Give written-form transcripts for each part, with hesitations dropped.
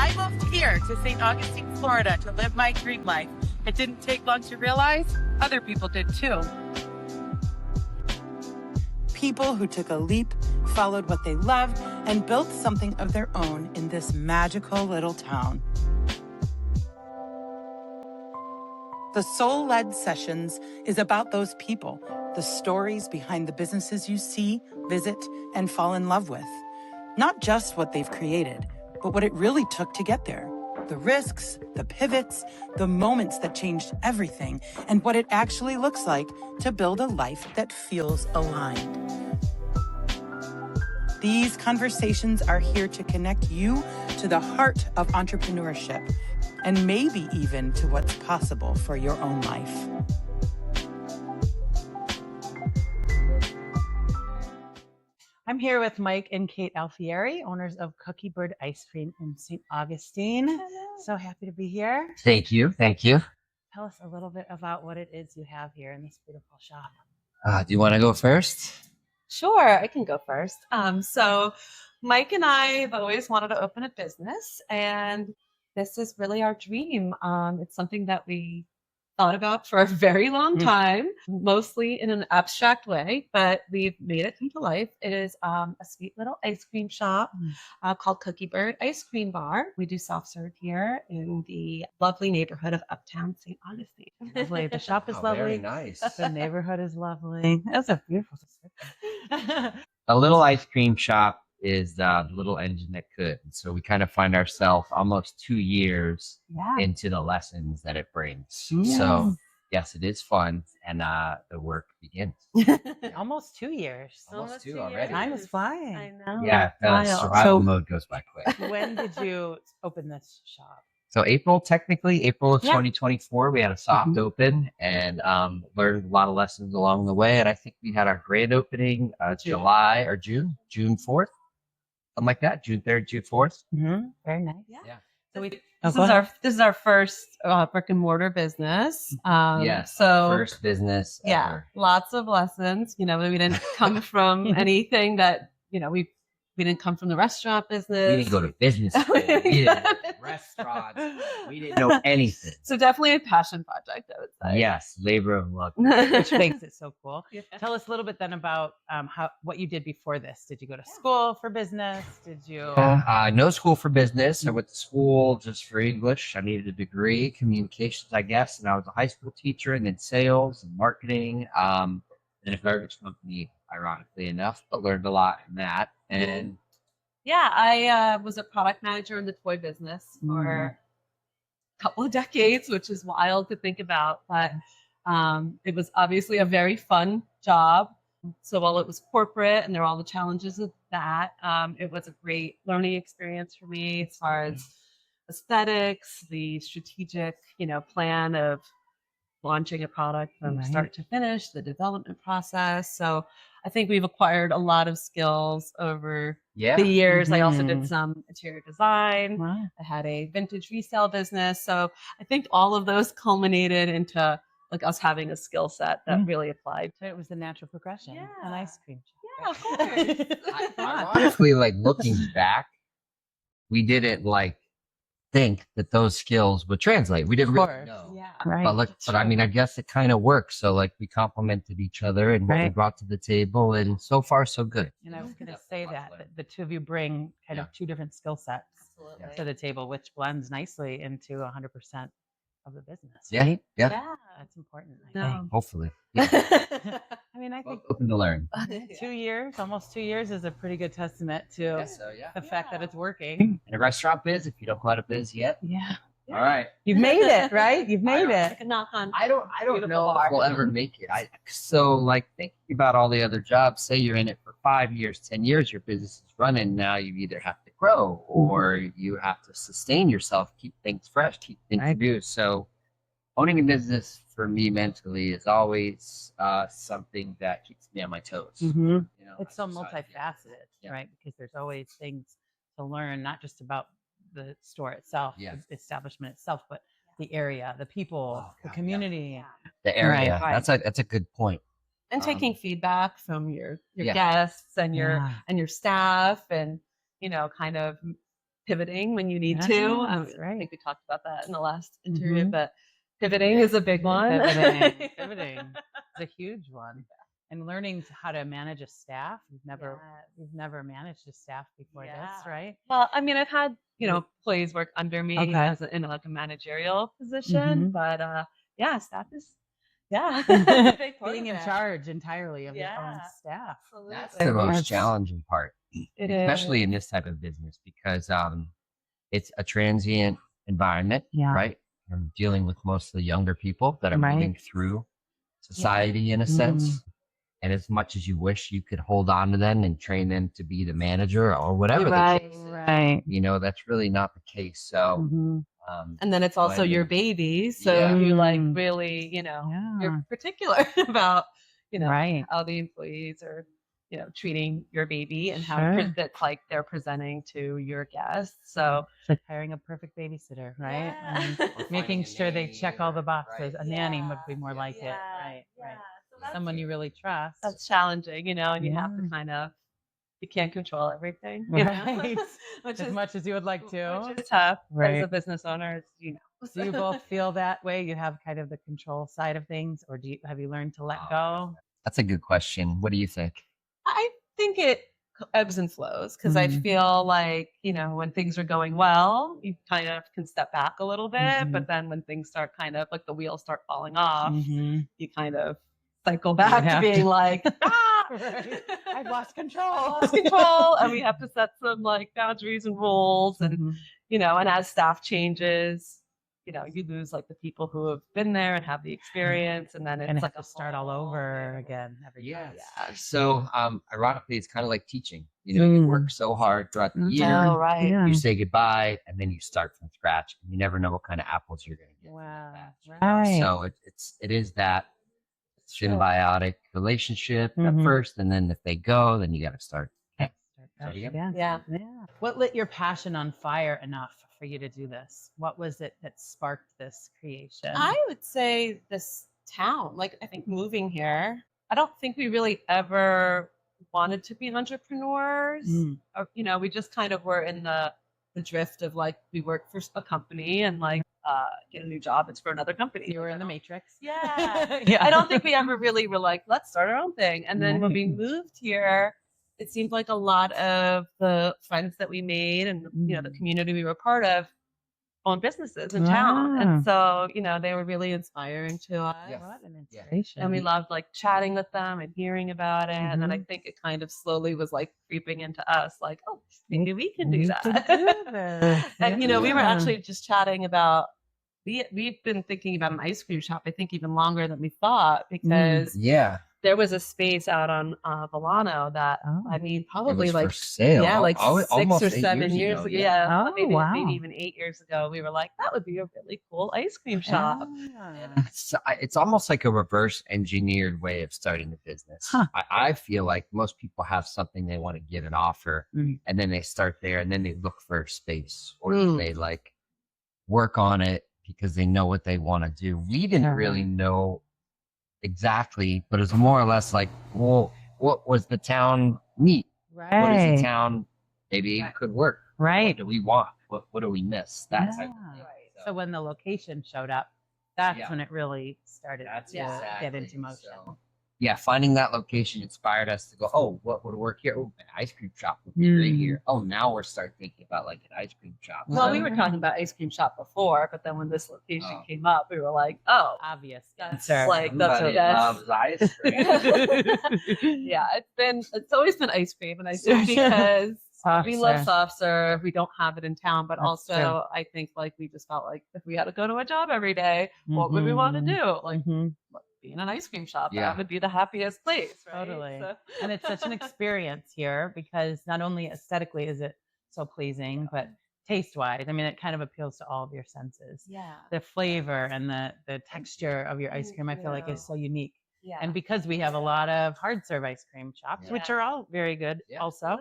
I moved here to St. Augustine, Florida to live my dream life. It didn't take long to realize other people did too. People who took a leap, followed what they loved, and built something of their own in this magical little town. The Soul-Led Sessions is about those people, the stories behind the businesses you see, visit, and fall in love with. Not just what they've created, but what it really took to get there. The risks, the pivots, the moments that changed everything, and what it actually looks like to build a life that feels aligned. These conversations are here to connect you to the heart of entrepreneurship, and maybe even to what's possible for your own life. I'm here with Mike and Kate Alfieri, owners of Cookiebird Ice Cream in St. Augustine. Hello. So happy to be here. Thank you. Thank you. Tell us a little bit about what it is you have here in this beautiful shop. Do you want to go first? Sure, I can go first. So Mike and I have always wanted to open a business, and this is really our dream. It's something that we thought about for a very long time, mostly in an abstract way, but we've made it come to life. It is a sweet little ice cream shop called Cookiebird Ice Cream Bar. We do soft serve here in the lovely neighborhood of Uptown St. Augustine. Lovely. The shop is lovely. Very nice. The neighborhood is lovely. That's a beautiful description. A little ice cream shop is the little engine that could. And so we kind of find ourselves almost 2 years into the lessons that it brings. Yes. So yes, it is fun, and the work begins. Almost 2 years. Almost two already. Time is flying. I know. Yeah, survival mode goes by quick. When did you open this shop? So April of 2024, we had a soft open and learned a lot of lessons along the way. And I think we had our grand opening June 4th. Something like that, June 3rd, June 4th. Very nice. Yeah. So this is our first brick and mortar business. Yes. So first business ever. Lots of lessons. We didn't come from anything that we didn't come from the restaurant business. We didn't go to business school. We didn't know restaurants. We didn't know anything. So definitely a passion project, I would say. Yes, labor of love. Which makes it so cool. Yeah. Tell us a little bit then about what you did before this. Did you go to school for business? Did you? No school for business. I went to school just for English. I needed a degree, communications, I guess. And I was a high school teacher, and then sales and marketing. And a garbage company, ironically enough, but learned a lot in that. And I was a product manager in the toy business for a couple of decades, which is wild to think about. But it was obviously a very fun job. So while it was corporate and there were all the challenges of that, it was a great learning experience for me as far as aesthetics, the strategic, plan of launching a product from start to finish, the development process. So I think we've acquired a lot of skills over the years. I also did some interior design. Wow. I had a vintage resale business. So I think all of those culminated into us having a skill set that really applied. So it was the natural progression. Yeah. An ice cream Yeah, of course. honestly, looking back, we didn't think that those skills would translate. We didn't really know. Yeah. Right. But I mean, I guess it kind of works. So we complemented each other and what we brought to the table, and so far so good. And I was going to say that the two of you bring kind of two different skill sets to the table, which blends nicely into 100% of the business. Yeah. Right? Yeah. That's important. I No. think. Hopefully. I mean, I think Open to learn. 2 years, almost 2 years, is a pretty good testament to Yeah. the fact that it's working. In a restaurant biz, if you don't know how to biz yet. Yeah. All right. You've made it, right? You've made it. Like a knock on. I don't Beautiful know bar. if we'll ever make it. Thinking about all the other jobs, say you're in it for 5 years, 10 years, your business is running. Now you either have to grow or you have to sustain yourself, keep things fresh, keep things new. So owning a business for me mentally is always something that keeps me on my toes. It's so multifaceted, right? Because there's always things to learn, not just about the store itself, the establishment itself, but the area, the people, the community. The area. That's a good point. And taking feedback from your guests and your staff, and kind of pivoting when you need Yes, to. right. I think we talked about that in the last interview, but pivoting is a big one. Pivoting is a huge one. And learning how to manage a staff. We've never managed a staff before this, right? Well, I mean, I've had, employees work under me in like a managerial position, but staff is a big part being of in it. charge entirely of your own staff. Absolutely. That's the most challenging part, especially is. in this type of business, because it's a transient environment, right? You're dealing with mostly younger people that are moving through society in a sense. And as much as you wish you could hold on to them and train them to be the manager or whatever the case is, that's really not the case. So, and then it's also your baby. So you like really, you're particular about, how the employees are, treating your baby and how that's like they're presenting to your guests. So it's like hiring a perfect babysitter, right? Making sure they check all the boxes. A nanny would be more like it, right? Someone you really trust. That's challenging, and you have to kind of, you can't control everything, right? Which as much as you would like to. Which is tough as a business owner, Do you both feel that way? You have kind of the control side of things, or have you learned to let go? That's a good question. What do you think? I think it ebbs and flows because I feel like, when things are going well, you kind of can step back a little bit, but then when things start kind of like the wheels start falling off, you kind of cycle back to being like, I've lost control. And we have to set some like boundaries and rules and, and as staff changes, you lose like the people who have been there and have the experience, and then it's like to start all over again every time. So, ironically, it's kind of like teaching. You work so hard throughout the year. You say goodbye, and then you start from scratch. And you never know what kind of apples you're going to get. Wow. So it is that symbiotic relationship at first, and then if they go, then you got to start. What lit your passion on fire enough for you to do this? What was it that sparked this creation? I would say this town, like I think moving here, I don't think we really ever wanted to be entrepreneurs. Or, we just kind of were in the drift of like, we work for a company and like get a new job. It's for another company. You were in the Matrix. I don't think we ever really were like, let's start our own thing. And then when we moved here, it seemed like a lot of the friends that we made and the community we were part of owned businesses in town, and so they were really inspiring to us. What an inspiration! And we loved like chatting with them and hearing about it. And then I think it kind of slowly was like creeping into us, like, oh, maybe we can do that. And we were actually just chatting about. We've been thinking about an ice cream shop, I think, even longer than we thought, because there was a space out on Volano that I mean, probably like for sale. like almost 6 or 7 years ago. Maybe even 8 years ago. We were like, that would be a really cool ice cream shop. It's almost like a reverse engineered way of starting a business. I feel like most people have something they want to get an offer, and then they start there, and then they look for a space, or they like work on it because they know what they want to do. We didn't really know exactly, but it's more or less like, well, what was the town need? Right. What is the town maybe could work? Right. What do we want? What do we miss? That type of thing. So when the location showed up, that's when it really started to get into motion. So, finding that location inspired us to go, oh, what would work here? Oh, an ice cream shop would be great here. Oh, now we're starting thinking about like an ice cream shop. Well, we were talking about ice cream shop before, but then when this location came up, we were like, oh, obvious. That's like, that's what loves ice cream. It's always been ice cream. And I think because we love soft serve, we don't have it in town, but also I think like we just felt like if we had to go to a job every day, what would we want to do? Like, be in an ice cream shop. That would be the happiest place, right? Totally. So. And it's such an experience here because not only aesthetically is it so pleasing, but taste-wise, I mean, it kind of appeals to all of your senses. The flavor and the texture of your ice cream, I feel like is so unique. And because we have a lot of hard serve ice cream shops, which are all very good also,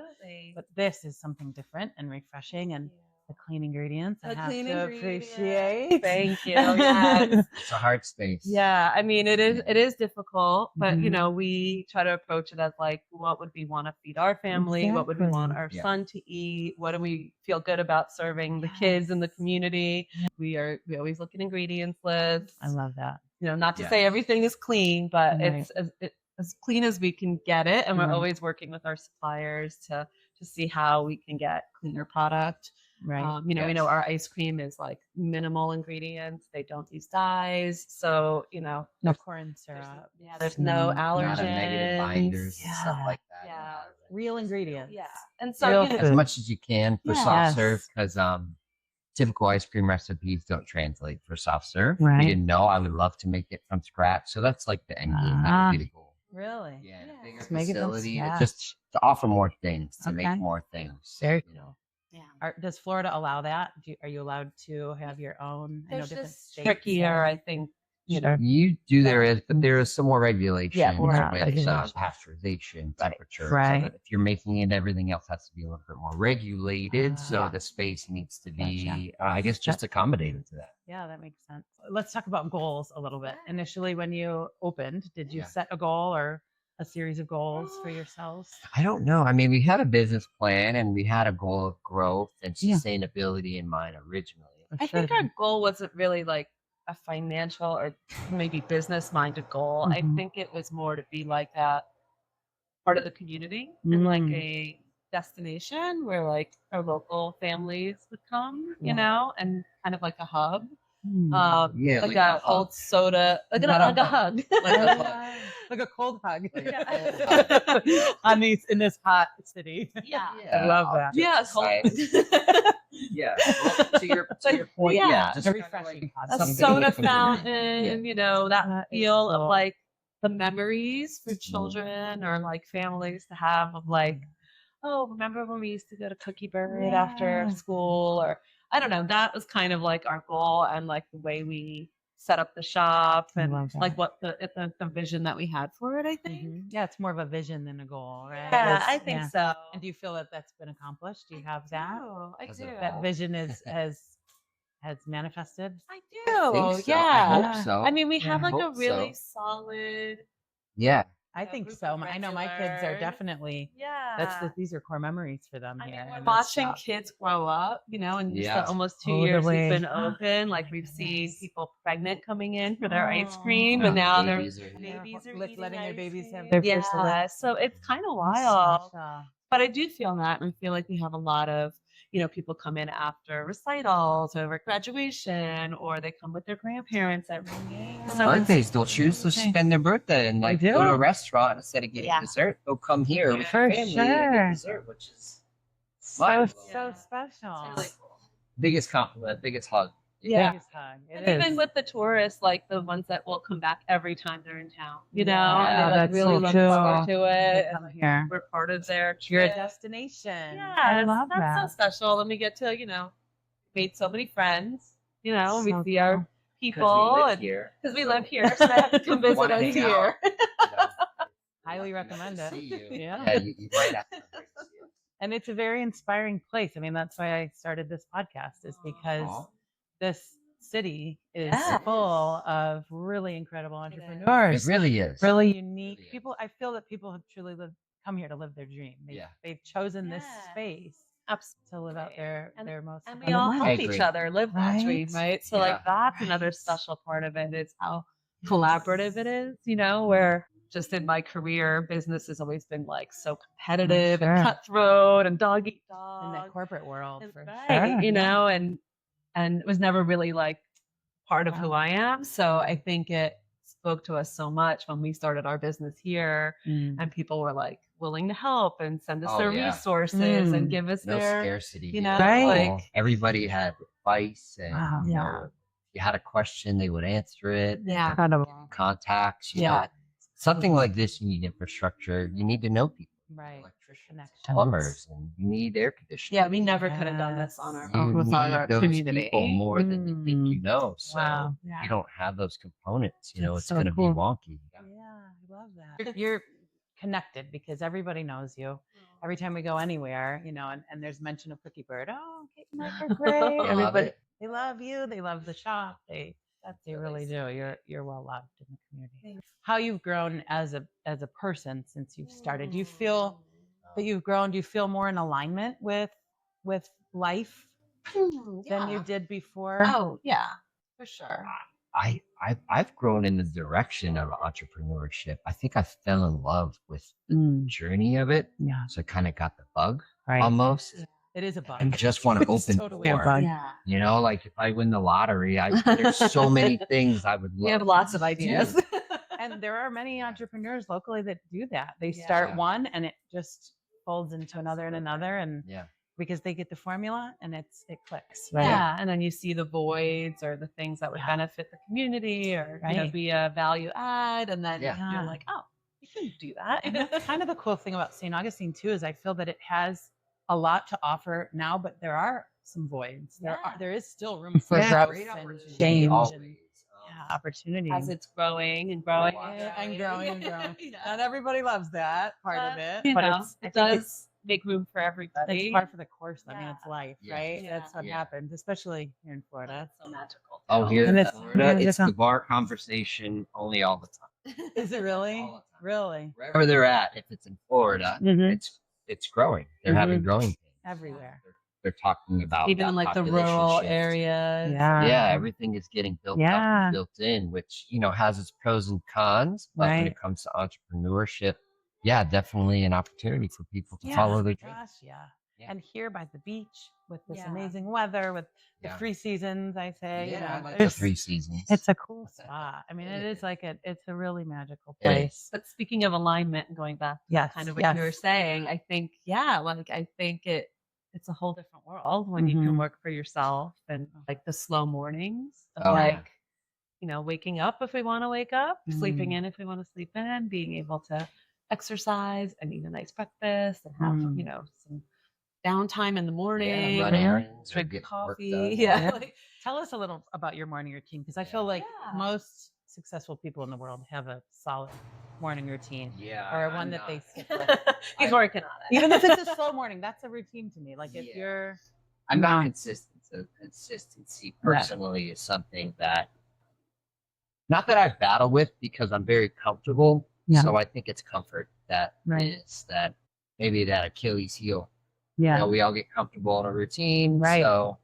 but this is something different and refreshing, and the clean ingredients. I The have clean to ingredients. appreciate. Thank you. Yes. It's a hard space. Yeah, I mean it is difficult, but you Mhm. know, we try to approach it as like what would we want to feed our family? What would we want our Yeah. son to eat? What do we feel good about serving the kids in the community? We always look at ingredients lists. I love that. You know, not to Yeah. say everything is clean, but Right. it's as clean as we can get it, and we're Right. always working with our suppliers to see how we can get cleaner product. Right. You know, we know Yes. our ice cream is like minimal ingredients. They don't use dyes. So, you know, No there's, corn syrup. there's no No. allergens. Not a negative binders and stuff Yeah. like that. Yeah. Real ingredients. Yeah. And so, Real you know, As food. much as you can for Yes. soft serve, because typical ice cream recipes don't translate for soft serve. If Right. you didn't know, I would love to make it from scratch. So that's like the end game. That would be the goal. Really? Yeah, in a bigger Just make it from facility, scratch. just to offer more things, to Okay. make more things. Very you know. yeah. Does Florida allow that? Are you allowed to have your own? I know There's different just states trickier, have- I think. Sure. You do there is, but there is some more regulation Yeah, more with regulation. pasteurization, temperature. so Right. that if you're making it, everything else has to be a little bit more regulated. So Yeah. the space needs to be, Gotcha. I guess, just accommodated to that. Yeah, that makes sense. Let's talk about goals a little bit. Initially, when you opened, did you Yeah. set a goal or a series of goals for yourselves? I don't know. I mean, we had a business plan and we had a goal of growth and Yeah. sustainability in mind originally. I think our goal wasn't really like a financial or maybe business minded goal. Mhm. I think it was more to be like that part of the community and like Mm. a destination where like our local families would come, Yeah. you know, and kind of like a hub. Yeah, like like a a hug. cold soda, like Not a a hug. Like a hug. Like a cold hug. Like a On in this hot city. Yeah. I love that. Yeah, cold. Yeah. Well, to your point, Yeah. yeah. Just A kinda refreshing like hot A something soda with community. fountain, you know, that That is feel cool. of like the memories for children or like families to have of like, oh, remember when we used to go to Cookiebird after Yeah. school? Or I don't know, that was kind of like our goal and like the way we set up the shop I and love that. like what the vision that we had for it, I think. Mhm. Yeah, it's more of a vision than a goal, right? Yeah, It's- I think yeah. so. And do you feel that that's been accomplished? Do you have that? I Has do. it That vision has manifested? I do. I think so. I Yeah. hope so. I mean, we have Yeah. like a Hope really so. solid. Yeah. I A think group so. of I know my kids are regulars. definitely. Yeah. These are core memories for them I here. mean, we're in this watching shop. kids grow up, you know, and just Yeah. the almost 2 years we've Totally. been open. Like we've seen goodness. people pregnant coming in for their ice Oh. cream, Yeah, and now babies their are- babies are Letting eating their ice babies have cream. their first Yeah, lick. so it's kind of That's wild. special. But I do feel that, and I feel like we have a lot of, you know, people come in after recitals over graduation, or they come with their grandparents at so Birthdays, they'll choose to spend their birthday and like They go to do. a restaurant instead of getting Yeah. dessert. They'll come here with For their family and sure. get dessert, which is So mind blowing. so Yeah. special. It's really cool. Biggest compliment, biggest hug. Yeah. Biggest hug. It And even is. with the tourists, like the ones that will come back every time they're in town, you know, Yeah, and they like that's really so look true. forward to it. Come And here. we're part of their You're a trip. destination. Yeah, I love that's that. so special. And we get to, you know, meet so many friends, you know, and we So see our cool. people live and here. because we live here, so they have to come visit Wanna us hang here. out, you know. Highly recommend To it. see you. Yeah. You might have to come here to see it. And it's a very inspiring place. I mean, that's why I started this podcast, is because Aw. this city is Yeah. full of really incredible is. entrepreneurs, It really is. really unique Really is. people. I feel that people have truly come here to live their dream. Yeah. They've chosen this Yes. space Absolutely. to live out their most. And we abundant all life. I help agree. each other live that Right? dream, right? So like that's another Right. special part of it is how collaborative it is, you know, where just in my career, business has always been like so competitive Sure. and cutthroat and dog eat dog. In the corporate world, And for right, sure. you know, and it was never really like part of who I am. So I think it spoke to us so much when we started our business here, Mm. and people were like willing to help and send us Oh, their yeah. resources and Mm. give us No their scarcity. you here know, at Right. all. like- Everybody had advice and Wow. you Yeah. know, if you had a question, they would answer it. yeah. Incredible. Contacts, you Yeah. know. Something like this, you need infrastructure. You need to know people, Right. electricians, Connections. plumbers, and you need air conditioning. Yeah, we never could have done this on our You own with need our those community. people more than you think you know. So Wow. Yeah. if you don't have those components, you know, That's it's so going to cool. be wonky. Yeah, I love that. You're connected because everybody knows you. Every time we go anywhere, and there's mention of Cookiebird. Oh, Kate and Mike are great. I love Everybody, it. they love you. They love the shop. They really do. You're well loved in the community. Thanks. How you've grown as a person since you've started. Do you feel that you've grown? Do you feel more in alignment with life than you did before? Oh, yeah, for sure. I've grown in the direction of entrepreneurship. I think I fell in love with the journey of it. Yeah. So I kind of got the bug Right. almost. Yeah. It is a bug. I just want to It's open totally a more. bug. Yeah. Like if I win the lottery, there's so many things I would love. We have lots of ideas. And there are many entrepreneurs locally that do that. They start one and it just folds into another and another, and because they get the formula and it clicks, right? Yeah, and then you see the voids or the things that would benefit the community or be a value add, and then you're like, oh, you can do that. And that's kind of the cool thing about St. Augustine too, is I feel that it has a lot to offer now, but there are some voids. There is still room for growth and change and opportunity as it's growing and growing and growing. Not everybody loves that part of it, but it does make room for everybody. It's part for the course. I mean, it's life, right? Yeah. That's what happens, especially here in Florida. That's so magical. Oh, here in Florida, it's the the bar conversation only all the time. Is it really? All the time. Really? Wherever they're at, if it's in Florida, it's growing. They're having growing pains Everywhere. They're talking about even in like the rural areas. Everything is getting built up and built in, which has its pros and cons. But when it comes to entrepreneurship, definitely an opportunity for people to follow their dreams. And here by the beach with this amazing weather, with the 3 seasons, I say. I like the 3 seasons. It's a cool spot. I mean, it is it's a really magical place. But speaking of alignment and going back to kind of what you were saying, I think, I think it's a whole different world when you can work for yourself and like the slow mornings of waking up if we want to wake up, sleeping in if we want to sleep in, being able to exercise and eat a nice breakfast and have, some downtime in the morning, run errands, drink get coffee. Tell us a little about your morning routine, because I feel like most successful people in the world have a solid morning routine, or one that they skip. He's working on it. Even if it's a slow morning, that's a routine to me. Like if you're, I'm not consistent. So consistency personally is something that, not that I battle with, because I'm very comfortable. So I think it's comfort that is that maybe that Achilles heel. We all get comfortable in a routine. So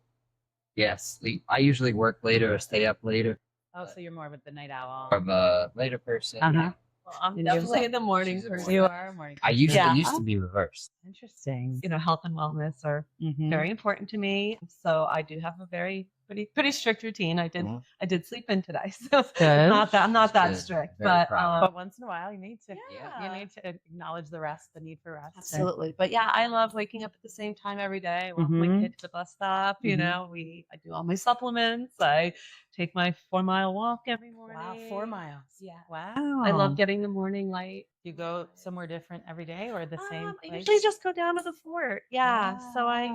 sleep. I usually work later or stay up later. Oh, so you're more of the night owl. More of a later person. Well, I'm definitely in the morning person. You are a morning person. I used to be reversed. Interesting. Health and wellness are very important to me. So I do have a pretty strict routine. I did sleep in today, so I'm not that strict. But once in a while you need to acknowledge the need for rest. Absolutely. But I love waking up at the same time every day. Walk my kid to the bus stop. I do all my supplements. I take my 4-mile walk every morning. Wow, 4 miles. Yeah. Wow. I love getting the morning light. You go somewhere different every day or the same place? I usually just go down to the fort. So I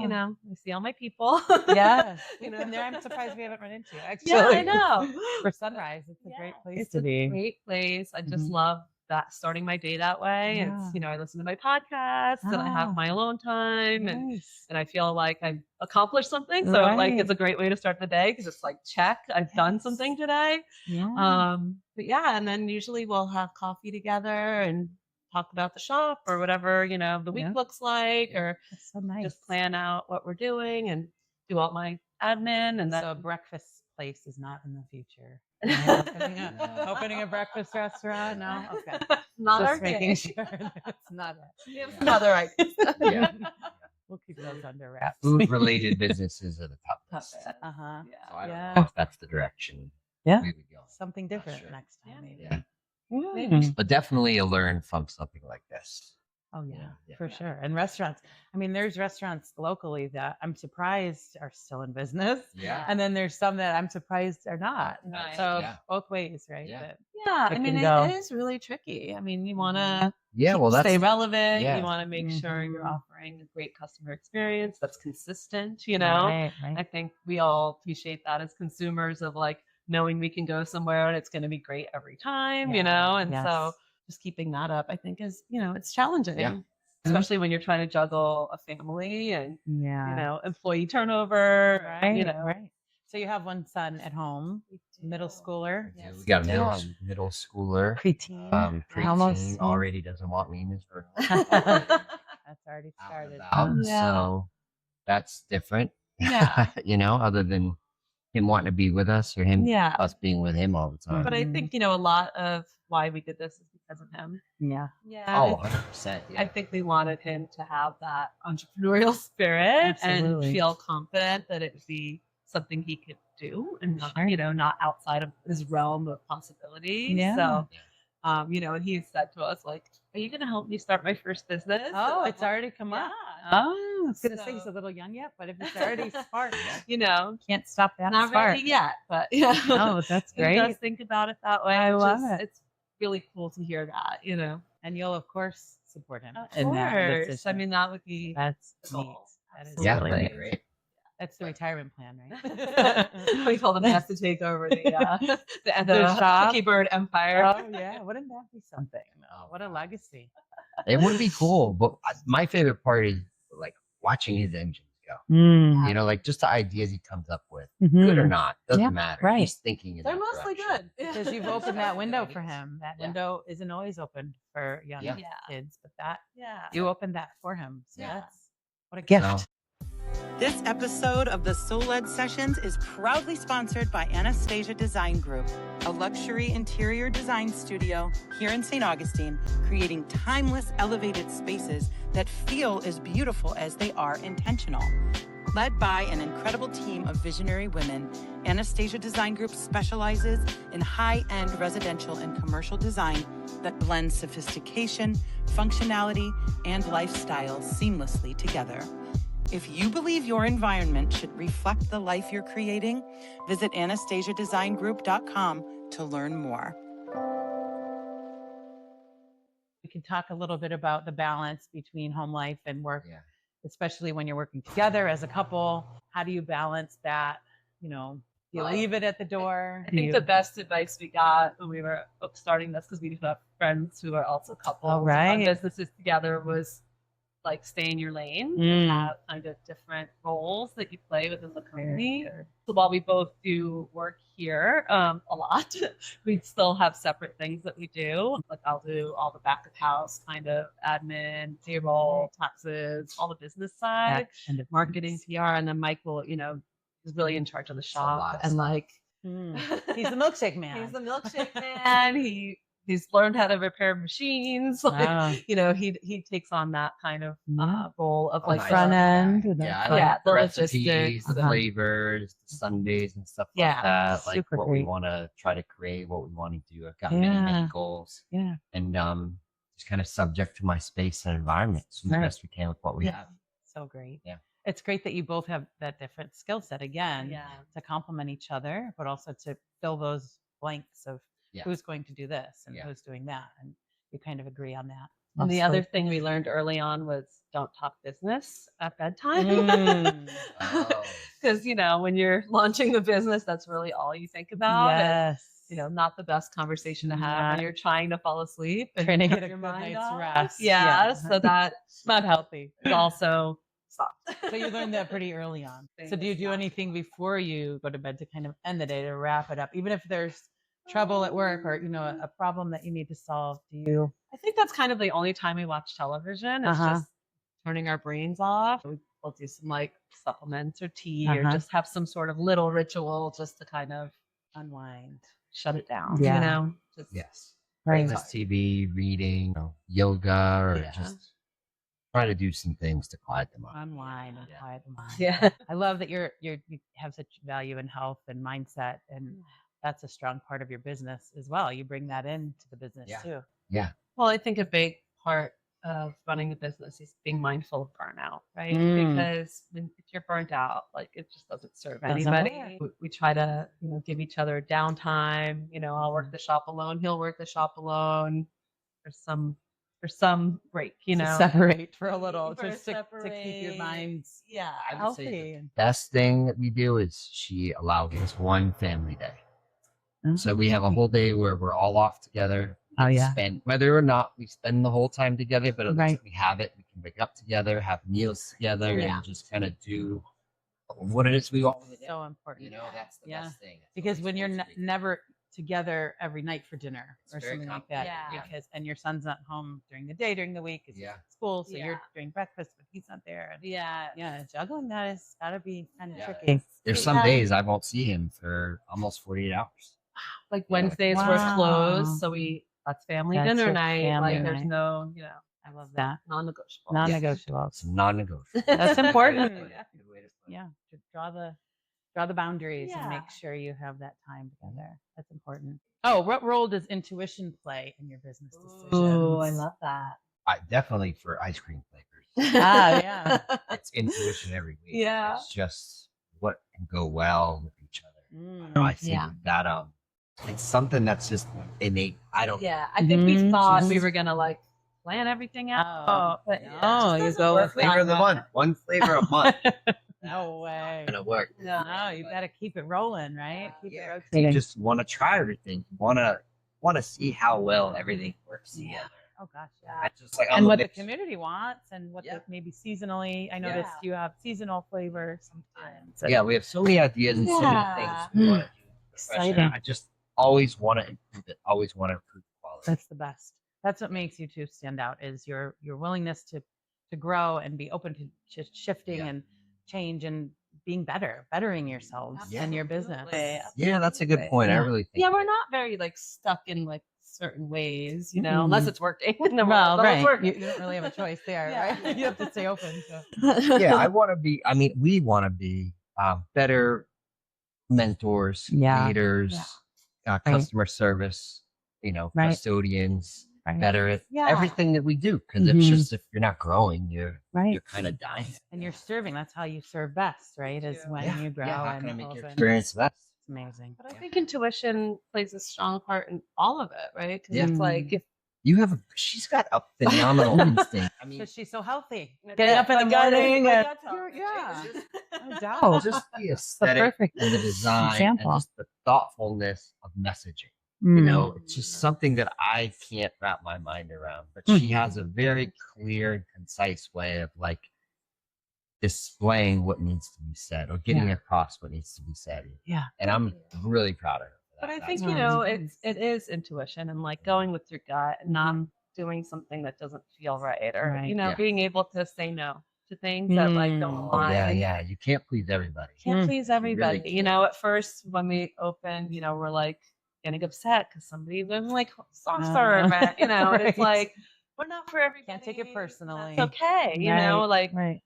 see all my people. Yes. And there I'm surprised we haven't run into you. Actually. Yeah, I know. For sunrise, it's a great place to be. Great place. I just love that, starting my day that way. It's I listen to my podcast and I have my alone time and I feel like I've accomplished something. So it's a great way to start the day, because it's like, check, I've done something today. But and then usually we'll have coffee together and talk about the shop or whatever, the week looks like, or just plan out what we're doing and do all my admin. And so a breakfast place is not in the future. Opening a breakfast restaurant? No? Okay. Not just our making day. sure it's not it. We have some other ideas. We'll keep those under wraps. Food-related businesses are the toughest. So I don't know if that's the direction we would go. Something different next time, maybe. Maybe. But definitely you'll learn from something like this. Oh for sure. And restaurants. I mean, there's restaurants locally that I'm surprised are still in business. And then there's some that I'm surprised are not. So both ways, right? I mean, it is really tricky. I mean, you want to stay relevant. You want to make sure you're offering a great customer experience that's consistent. I think we all appreciate that as consumers, of like knowing we can go somewhere and it's going to be great every time. And so just keeping that up, I think is, it's challenging. Yeah. Especially when you're trying to juggle a family and, Yeah. employee turnover, Right. So you have one son at home, middle schooler. Yeah, we got a middle schooler. Preteen. Preteen already doesn't want me in his room. That's already started. So that's different. Yeah. Other than him wanting to be with us or us being with him all the time. But I think, a lot of why we did this is because of him. Yeah. Yeah. Oh, 100%. Yeah. I think we wanted him to have that entrepreneurial spirit and feel confident that it would be something he could do and not, not outside of his realm of possibility. Yeah. So, and he said to us, like, are you going to help me start my first business? Oh, it's already come up. Oh, I was going to say he's a little young yet, but if it's already sparked, can't stop that not spark. ready yet, but yeah. Oh, that's great. He does think about it that way. I love it. It's really cool to hear that, And you'll, of course, support him. Of course. I mean, that would be that's the goal. That is really neat. great. That's the retirement plan, right? We told him he has to take over the shop. Cookiebird empire. Oh, yeah. Wouldn't that be something? Oh, what a legacy. It would be cool, but my favorite part is like watching his engines go. Like just the ideas he comes up with, good or not, doesn't matter. Right. He's thinking in They're that mostly direction. good. Because you've opened that window for him. That window isn't always open for young kids, but you opened that for him. So that's what a gift. So, This episode of the Soul-Led Sessions is proudly sponsored by Anastasia Design Group, a luxury interior design studio here in St. Augustine, creating timeless, elevated spaces that feel as beautiful as they are intentional. Led by an incredible team of visionary women, Anastasia Design Group specializes in high-end residential and commercial design that blends sophistication, functionality, and lifestyle seamlessly together. If you believe your environment should reflect the life you're creating, visit AnastasiaDesignGroup.com to learn more. We can talk a little bit about the balance between home life and work, especially when you're working together as a couple. How do you balance that? You leave it at the door. I think the best advice we got when we were starting this, because we have friends who are also couples on businesses together, was like stay in your lane and have kind of different roles that you play within the company. So while we both do work here a lot, we still have separate things that we do. Like I'll do all the back of house kind of admin, payroll, taxes, all the business side, marketing, PR, and then Mike will, is really in charge of the shop and like he's the milkshake man. He's the milkshake man. He's learned how to repair machines. Like, he takes on that kind of role of like front end. The recipes, logistics, the flavors, the Sundays and stuff like that. Like what we want to try to create, what we want to do. I've got many goals. Yeah. And just kind of subject to my space and environment. So the best we can with what we have. So great. Yeah. It's great that you both have that different skill set again to complement each other, but also to fill those blanks of who's going to do this and who's doing that. And you kind of agree on that. And the other thing we learned early on was don't talk business at bedtime. Because, when you're launching the business, that's really all you think about. Yes. And, not the best conversation to have when you're trying to fall asleep and trying to get a your good mind night's off. rest. Yeah. So that's not healthy. It's also stop. So you learned that pretty early on. So do you do anything before you go to bed to kind of end the day, to wrap it up? Even if there's trouble at work or, a problem that you need to solve, do you? I think that's kind of the only time we watch television. It's just turning our brains off. We'll do some like supplements or tea or just have some sort of little ritual just to kind of unwind, shut it down, Yes. Right. Just TV, reading, yoga, or just try to do some things to quiet them up. Unwind and quiet them up. Yeah. I love that you have such value in health and mindset, and that's a strong part of your business as well. You bring that into the business too. Yeah. Well, I think a big part of running a business is being mindful of burnout, right? Because if you're burnt out, like it just doesn't serve anybody. We try to, give each other downtime. I'll work the shop alone. He'll work the shop alone. There's some break, to separate for a little, just to keep your minds healthy. The best thing that we do is she allows us one family day. So we have a whole day where we're all off together. Oh, yeah. spend, whether or not we spend the whole time together, but at Right. least we have it. We can wake up together, have meals together, Yeah. and just kind of do what it is we want to do. So important. You know, that's the Yeah. best thing. That's Because what when it's you're supposed to be. never together every night for dinner It's or very something like that, complicated. because and your son's not home during the day, during the week, it's Yeah. school, so Yeah. you're doing breakfast, but he's not there. And Yeah. yeah, juggling that has got to be kind of Yeah. tricky. There's some Yeah. days I won't see him for almost 48 hours. Like Wednesdays Wow. we're closed, so that's family That's dinner your night. family Like there's night. no, I love that. non-negotiable. It's Non-negotiables. non-negotiable. That's important. Good way to put it. Yeah, to draw the boundaries and Yeah. make sure you have that time together. That's important. Oh, what role does intuition play in your business decisions? Ooh, I love that. Definitely for ice cream flavors. Ah, yeah. It's intuition every week. Yeah. It's just what can go well with each other. Mm. I think Yeah. that it's something that's just innate. I don't. Yeah, I think we Mhm. thought we were gonna like plan everything out. Oh, but no, it just you doesn't go work with like Flavor of the that. month. One flavor a month. No way. Gonna work. No, you got to keep it rolling, right? Yeah. Keep it You rotating. just want to try everything. Want to see how well everything works together. Oh gosh, yeah. Yeah. It's just like And I'm what a the mix- community wants, and what Yeah. maybe seasonally. I noticed Yeah. you have seasonal flavors sometimes. Yeah, we have so many ideas and so many Yeah. things we want to do. Exciting. I just always want to improve it. Always want to improve the quality. That's the best. That's what makes you two stand out, is your willingness to grow and be open to shifting Yeah. and change and being bettering yourselves Yeah. and your business. Absolutely. Yeah, that's a good point. I Yeah. really think. Yeah, we're that. not very like stuck in like certain ways, unless it's working. Then Well, it's right. working. You don't really have a choice there, Yeah. right? You have to stay open. So. Yeah, I want to be. I mean, we want to be better mentors, Yeah. leaders, customer service. Right. Custodians. Right. Better at Yeah. everything that we do. Because Mhm. it's just if you're not growing, you're Right. kind of dying. And you're serving. That's how you serve best, right? Is Yeah. when you grow Yeah, how can I and make your open. experience best? It's amazing. But I think intuition plays a strong part in all of it, right? Because Yeah. it's like if She's got a phenomenal instinct. I mean, Because she's so healthy. Yeah, Getting up in the my gut- morning. my and- gut tells me. yeah. It's just- No doubt. just the aesthetic perfect and the design example. and just the thoughtfulness of messaging. Mm. It's just something that I can't wrap my mind around. But Mm. she has a very clear and concise way of like displaying what needs to be said or getting across what needs to be said. Yeah. And I'm really proud of her. for But that. I That's think nice. it is intuition and like going with your gut and not doing something that doesn't feel right, or Right. Yeah. being able to say no to things that like don't Mm. Oh, align. yeah. You can't please everybody. Can't Mm. please everybody. can't. At first when we opened, we're like getting upset because somebody was like soft serve it, and it's Right. like we're not for everybody. Can't take it personally. That's okay. Right. Like Right.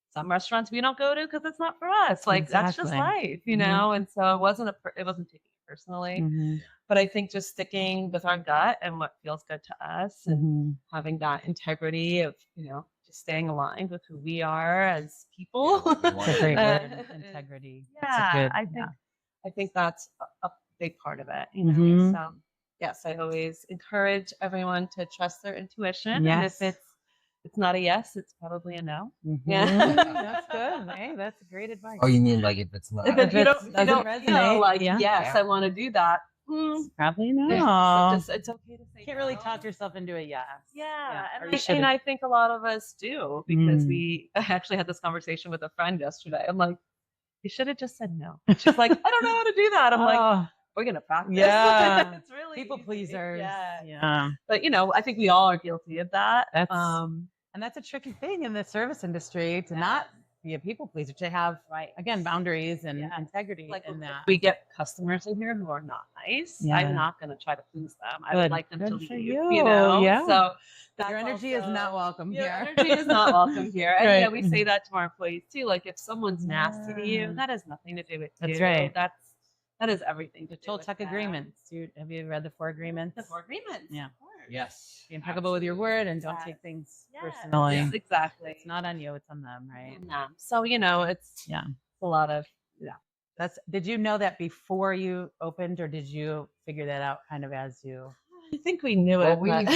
some restaurants we don't go to because it's not for us. Like that's just Exactly. life, Mhm. And so it wasn't taking it personally. Mhm. But I think just sticking with our gut and what feels good to us, and Mhm. having that integrity of just staying aligned with who we are as people. That's That's a great Uh, word. Integrity. Yeah, That's a good, I think that's a big part of it. Mhm. So yes, I always encourage everyone to trust their intuition. And if Yes. it's not a yes, it's probably a no. Mhm. Yeah. That's good. Hey, that's great advice. Oh, you mean like if it's not? If If you it don't, you doesn't don't feel resonate, like yeah. yes, Yeah. I want to do that. Probably So no. it's okay to say Can't really no. talk yourself into a yes. Yeah, Or and you I shouldn't. think a lot of us do because Mm. I actually had this conversation with a friend yesterday. I'm like, you should have just said no. She's like, I don't know how to do that. I'm like, Oh, we're gonna practice. Yeah. It's really people easy. pleasers. Yeah. Yeah. But I think we all are guilty of that. That's- And that's a tricky thing in the service industry to not be a people pleaser, to have, again, boundaries and Yeah. integrity like in that. we get customers in here who are not nice. Yeah. I'm not gonna try to please them. I would Good. like them to Good leave. for you. Yeah. So that's Your energy is also- not welcome Your here. energy is not welcome here. And Right. we say that to our employees too. Like if someone's nasty to Yeah. you, that has nothing to do with That's you. right. That is everything to do with Toltec them. agreements. Have you read the 4 agreements? The 4 agreements. Yeah. Of course. Yes. Be impeccable with your word and don't Yes. take things Yes, personally. Exactly. It's not on you, it's on them, right? Yeah. So it's Yeah. a lot of Did you know that before you opened, or did you figure that out kind of as you? I think we knew Well, it. But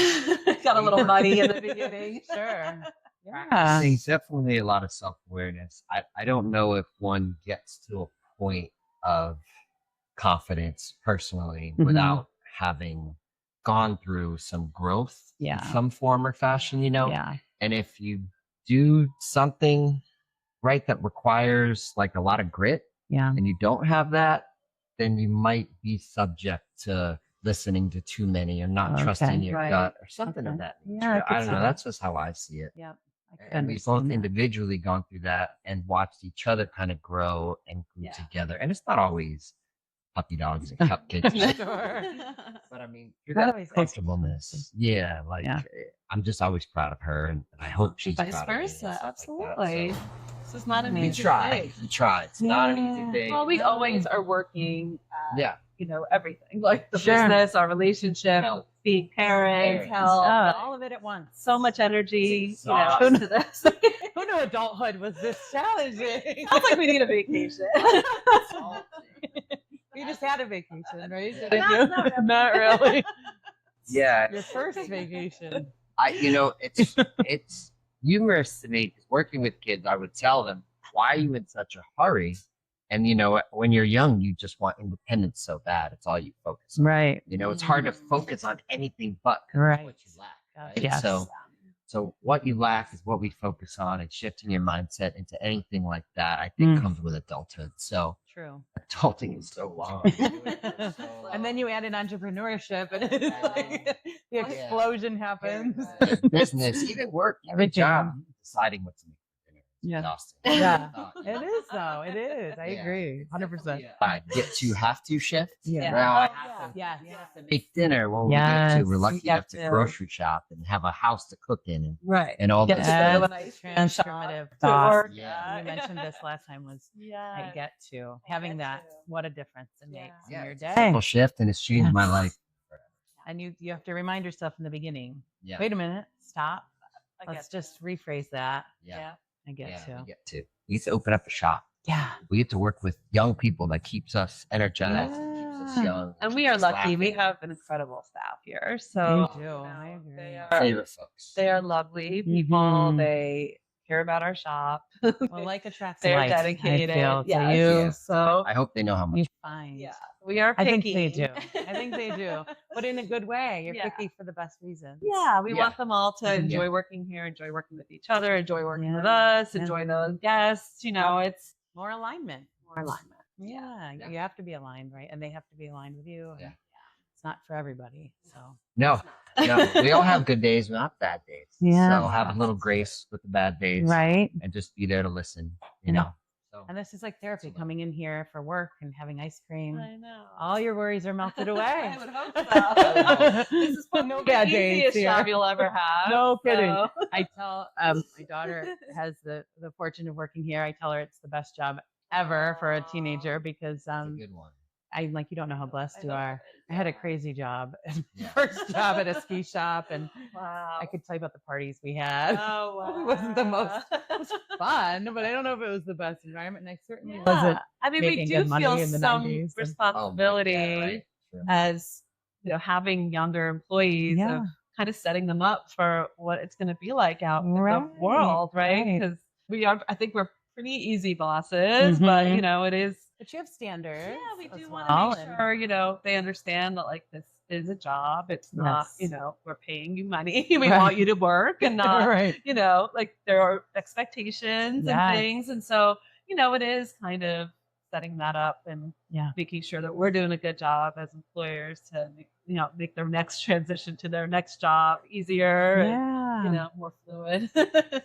it got a little muddy in the beginning. Sure. Practicing, definitely a lot of self-awareness. I don't know if one gets to a point of confidence personally Mhm. without having gone through some growth Yeah. in some form or fashion, Yeah. and if you do something right that requires like a lot of grit Yeah. and you don't have that, then you might be subject to listening to too many or not trusting your Right. gut or something of Okay. that Yeah, nature. I could I don't see know. that. That's just how I see it. Yep. I could And we've both understand that. individually gone through that and watched each other kind of grow and grew together. And it's not always puppy dogs and cupcakes. Sure. But I mean, Not that always comfortableness. Yeah. Like, Yeah. I'm just always proud of her and I hope she's Vice proud of me and versa. stuff like that. Absolutely. So This is not an we easy try. thing. We try. It's not an easy thing. Well, we always are working Yeah. everything, like the Sure. business, our relationship, Health. being parents, Parents. health, All of it at once. so much energy, It's exhausting. into this. Who knew adulthood was this challenging? Sounds like we need a vacation. You just had a vacation, right? Yeah. Didn't you? Not Not really. Yeah. Your first vacation. It's humorous to me 'cause working with kids, I would tell them, why are you in such a hurry? And when you're young, you just want independence so bad. It's all you focus on. Right. It's hard to focus on anything but Right. what you lack. Right? Yes. So what you lack is what we focus on, and shifting your mindset into anything like that, I think, comes with adulthood. So True. adulting is so long. And then you add in entrepreneurship, and it's like the explosion happens. Business, even work, every Everything. job, deciding what to make for dinner. It's Yeah. exhausting. Yeah. You It know? is, though. It is. I Yeah. agree. 100%. I get to have to shift. Yeah. Now I Oh, have to Yes. make dinner. Well, we get Yes, to. We're lucky we enough get to to. grocery shop and have a house to cook in Right. and all Get this to Yes. go stuff. to an ice cream shop Transformative to thought. work. Yeah. You mentioned this last time was I Yeah. get to. Having that, what a difference it makes Yeah. in your It's a day. simple shift, and it's changed my Yes. life. And you have to remind yourself in the beginning, Yeah. wait a minute, stop. I Let's get just rephrase that. Yeah. I get Yeah. to. We get to. We get to open up a shop. Yeah. We get to work with young people that keeps us energized, and keeps us Yeah. young, And we keeps are us lucky. We laughing. have an incredible staff here. So You do. I agree. They are, Favorite folks. they are lovely people. Mhm. They care about our shop. Well, like attracts They're like. dedicated. I feel to Yes. you. Yeah. So I hope they know how much. You find. yeah, we are I picky. think they do. I think they do. But in a good way. You're Yeah. picky for the best reasons. Yeah, we Yeah. want them all to enjoy Yeah. working here, enjoy working with each other, enjoy working with Yeah. us, enjoy the guests. It's More alignment. more alignment. Yeah. Yeah. You have to be aligned, right? And they have to be aligned with you. and Yeah. It's not for everybody. So No, we all have good days, not bad days. Yeah. So have a little grace with the bad days, right. and just be there to listen. You Yeah. know. So And this is like therapy, coming in here for work and having ice cream. I know. All your worries are melted away. I would hope so. This is probably No the bad days easiest here. job you'll ever have. No kidding. so- I tell my daughter has the fortune of working here. I tell her it's the best job ever for a teenager because that's a good one. I'm like, you don't know how blessed you know are. it is, I had a yeah. crazy job, Yeah. first job at a ski shop, and Wow. I could tell you about the parties we had. Oh, wow. It wasn't the most fun, but I don't know if it was the best environment. And I certainly Yeah. wasn't. I mean, we making do good money feel in the some 90s and- responsibility Oh my God, right. Sure. as having younger employees Yeah. of kind of setting them up for what it's going to be like out in Right, the world, right? right. Because I think we're pretty easy bosses, but Mhm. it is. But you have standards. Yeah, we as do want well, to make and- sure they understand that this is a job. It's not Yes. we're paying you money. We Right. want you to work and not right. there are expectations Yes. and things. And so, it is kind of setting that up and Yeah. making sure that we're doing a good job as employers to, make their next transition to their next job easier and, Yeah. more fluid.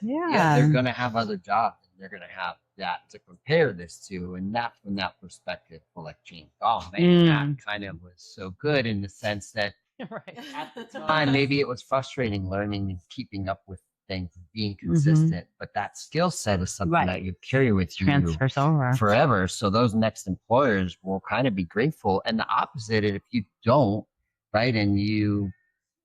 Yeah, they're gonna have other jobs, and they're gonna have that to compare this to, and that from that perspective will change. Oh man, that kind of was so good in the sense that right. at the time maybe it was frustrating learning and keeping up with things and being consistent, but that skill set is something Right. that you carry with you Transfers over. forever. So those next employers will kind of be grateful, and the opposite, if you don't, right, and you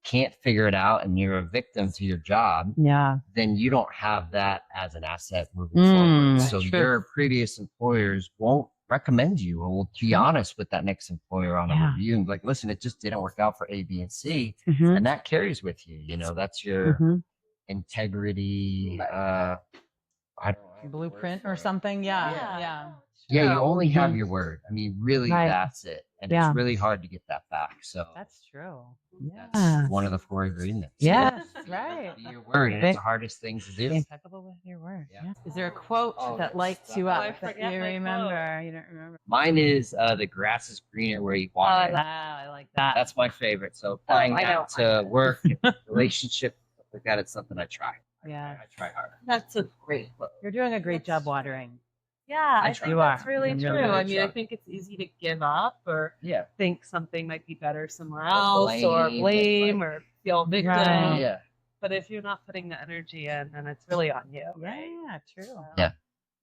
can't figure it out and you're a victim to your job, Yeah. then you don't have that as an asset moving forward. So true. your previous employers won't recommend you, or will be honest with that next employer on a Yeah. review and be like, listen, it just didn't work out for A, B, and C. Mhm. And that carries with you. That's your Mhm. integrity. I blueprint or something. Yeah. Yeah. Yeah. Yeah, you only have Mhm. your word. I mean, really, Right. that's it. And Yeah. it's really hard to get that back. So That's true. that's Yeah. one of the 4 agreements. Yes, right. Be your word. And it's the hardest thing to Be do. impeccable with your word. Yeah. Yeah. Is there a quote Oh, that that's lights you Oh, up I that forget you my remember? You don't remember? Mine is the grass is greener where you I water it. like- Wow, I like that. That's my favorite. So applying I know. that to work, relationship, stuff like that, it's something I try. Yeah. I try hard. That's a great quote. You're doing a great job watering. Yeah, I try. think You that's are. really You true. really I do. mean, I think it's easy to give up or Yeah. think something might be better somewhere Or else or blame, blame like- or feel victim. Right. Yeah. But if you're not putting the energy in, then it's really on you. Right? Yeah, true. Yeah.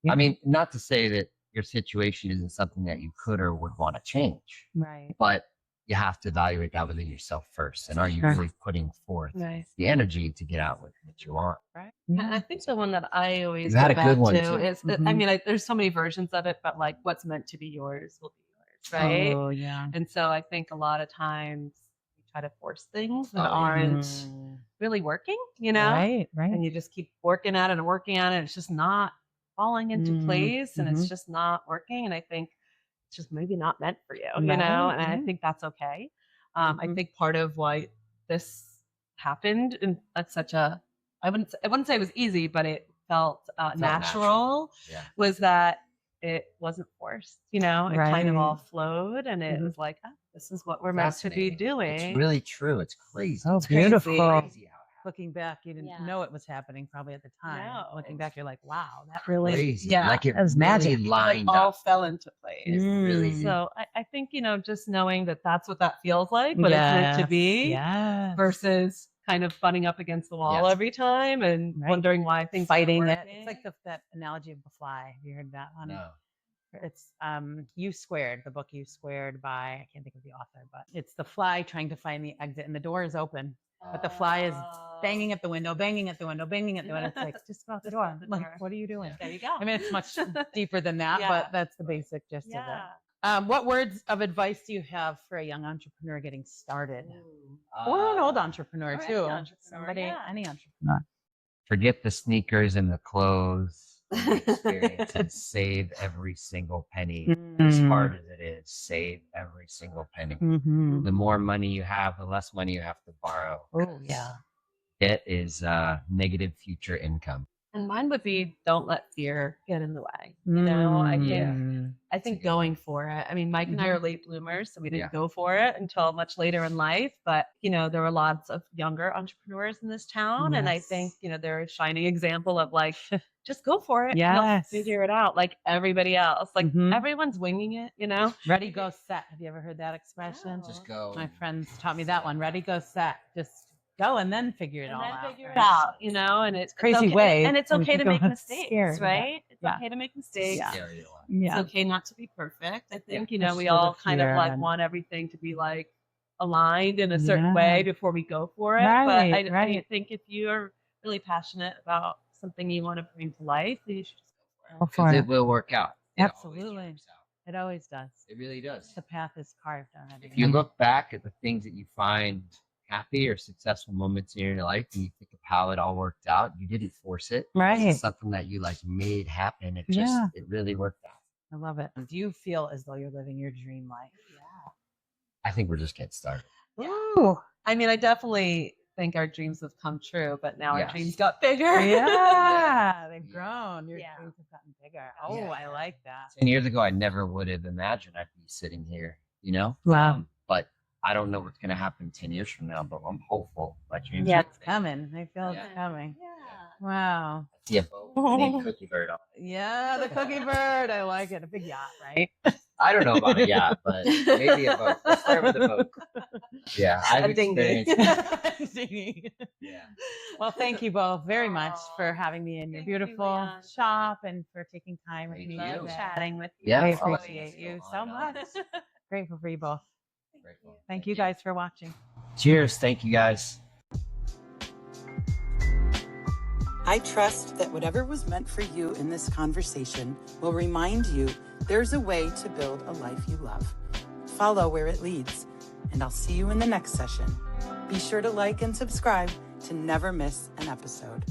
Yeah. I mean, not to say that your situation isn't something that you could or would want to change, Right. but you have to evaluate that within yourself first. And are you Sure. really putting forth Right. the energy to get out what you want? Right. And I think the one that I always You had go a back good one, to too. is, I Mhm. mean, there's so many versions of it, but like what's meant to be yours will be yours, right? Oh, yeah. And so I think a lot of times we try to force things that Oh, yeah. aren't Mm. really working, you know? Right, right. And you just keep working at it and working at it. It's just not falling into place and it's mhm. just not working. And I think it's just maybe not meant for you, you Right, know? And I right. think that's okay. I Mhm. think part of why this happened and that's such a, I wouldn't say it was easy, but it felt natural Yeah. was that it wasn't forced, you know, it kind of all Right. flowed and it Mhm. was like, oh, this is what we're meant to be Fascinating. doing. It's really true. It's crazy. Oh, It's crazy. beautiful. Crazy how it happens. Looking back, you didn't Yeah. know it was happening probably at the time. No. Looking back, you're like, wow, that really. Crazy. Yeah. Like it That was really magic. It lined all up. fell into place. It really Mm. did. So I think, you know, just knowing that that's what that feels like, what it's meant to Yes, be yes. versus kind of butting up against the wall Yes. every time and Right. wondering why things Fighting aren't it. working. It's like that analogy of the fly. Have you heard that one? No. It's U Squared, the book U Squared by, I can't think of the author, but it's the fly trying to find the exit and the door is open, but the fly is banging at the window, banging at the window, banging at the window. It's like, just go out the Just go door. out the Like, door. what are you doing? There you go. I mean, it's much deeper than that, Yeah. but that's the basic gist yeah. of it. What words of advice do you have for a young entrepreneur getting started? Or an old entrepreneur or any too. entrepreneur, Somebody, yeah. any entrepreneur. Forget the sneakers and the clothes. And the experiences. Save every single penny. As hard as it is, save every single penny. Mm-hmm. The more money you have, the less money you have to borrow. Oh, yeah. Debt is negative future income. And mine would be don't let fear get in the way. You know, I think Mm. I think going for it. I mean, Mike and I are late bloomers, so we didn't go for it until much later in life. But, you know, there were lots of younger entrepreneurs in this town. And I Yes. think, you know, they're a shining example of like, just go for it. And you'll Yes. figure it out like everybody else. Like Mhm. everyone's winging it, you know? Ready, go, set. Have you ever heard that expression? No. Just go. My friends taught me that one. Ready, go, set. Just go and then figure it And all then out. figure it right? out, you know, and it's crazy okay. way And it's when okay to people make get mistakes, scared, yeah. right? It's Yeah. okay to make mistakes. Yeah. Scary a lot. Yeah. It's okay not to be perfect. I think, you know, Push we through the all kind of fear like and- want everything to be like aligned in a certain Yeah. way before we go for it. Right, But I right. think if you're really passionate about something you want to bring to life, then you should just go for it. Go for Because it. it will work out. It always Absolutely. works out. It always does. It really does. The path is carved already. If you look back at the things that you find happy or successful moments in your life and you think of how it all worked out, you didn't force it. Right. It's something that you like made happen. It just Yeah. it really worked out. I love it. Do you feel as though you're living your dream life? I think we're just getting started. Ooh. I mean, I definitely think our dreams have come true, but now our Yes. dreams got bigger. Yeah, they've grown. Your Yeah. dreams have gotten bigger. Oh, Yeah. I like that. 10 years ago, I never would have imagined I'd be sitting here, you know? Wow. But I don't know what's going to happen 10 years from now, but I'm hopeful. My dreams Yeah, are it's coming. I feel Yeah. it's coming. Yeah. Wow. I see a boat. I need Cookiebird on it. Yeah, the Cookiebird. I like it. A big yacht, right? I don't know about a yacht, but maybe a boat. Let's start with a boat. Yeah, I've A dinghy. experienced Dinghy. Yeah. Well, thank you both very much Aw, for having me in your thank you, beautiful Leon. shop and for taking time with Thank me. you. Love today. chatting with you. Yeah, I of course. appreciate you On so and on. much. Grateful for you both. Grateful. Thank you guys for watching. Cheers. Thank you, guys. I trust that whatever was meant for you in this conversation will remind you there's a way to build a life you love. Follow where it leads, and I'll see you in the next session. Be sure to like and subscribe to never miss an episode.